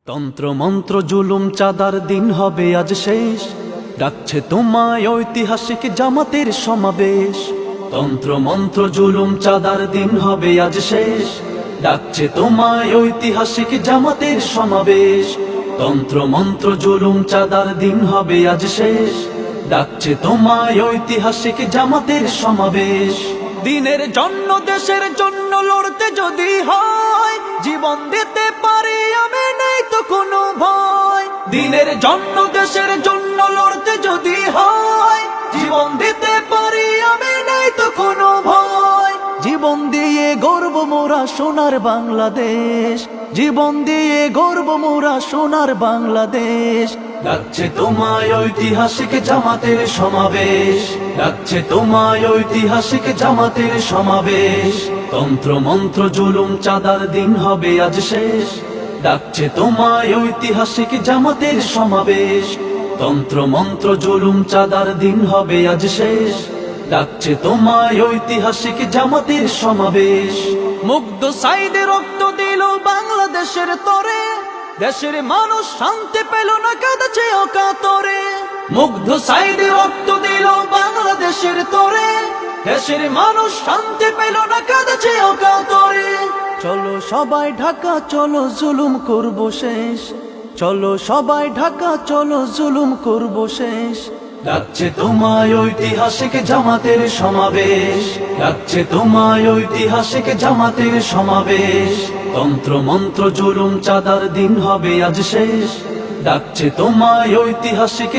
তন্ত্র মন্ত্র জুলুম চাঁদার দিন হবে আজ শেষ, ডাকছে তোমায় ঐতিহাসিক জামাতের সমাবেশ। তন্ত্র মন্ত্র জুলুম চাঁদার দিন হবে আজ শেষ, ডাকছে তোমায় ঐতিহাসিক জামাতের সমাবেশ। তন্ত্র মন্ত্র জুলুম চাঁদার দিন হবে আজ শেষ, ডাকছে তোমায় ঐতিহাসিক জামাতের সমাবেশ। দিনের জন্য দেশের জন্য লড়তে যদি হয়, জীবন দিতে পারি আমি, নেই তো কোনো ভয়। দিনের জন্য দেশের জন্য লড়তে যদি হয়, জীবন দিতে পারি আমি, নেই তো কোনো ভয়। জীবন দিয়ে গর্ব মোরা সোনার বাংলাদেশ, জীবন দিয়ে গর্ব মোরা সোনার বাংলাদেশ। ডাকছে তোমায় ঐতিহাসিক জামাতের সমাবেশ, ডাকছে তোমায় ঐতিহাসিক জামাতের সমাবেশ। তন্ত্র মন্ত্র জুলুম চাঁদার দিন হবে আজ শেষ, ডাকছে তোমায় ঐতিহাসিক জামাতের সমাবেশ। তন্ত্র মন্ত্র জুলুম চাঁদার দিন হবে আজ শেষ, ডাকছে তোমায় ঐতিহাসিক জামাতের সমাবেশ। মুগ্ধ সাইদে রক্ত দিল বাংলাদেশের তরে, দেশের মানুষ শান্তি পেল না, কাঁদছে অকাতরে। মুগ্ধ সাইদে রক্ত দিল বাংলাদেশের তরে, দেশের মানুষ শান্তি পেল না, কাঁদছে অকাতরে। চলো সবাই ঢাকা, চলো জুলুম করব শেষ, চলো সবাই ঢাকা, চলো জুলুম করব শেষ। ডাকছে তোমায় ঐতিহাসিক জামাতের সমাবেশ, ডাকছে তোমায় ঐতিহাসিক জামাতের সমাবেশ। তন্ত্র মন্ত্র জুলুম চাঁদার দিন হবে আজ শেষ, ডাকছে তোমায় ঐতিহাসিক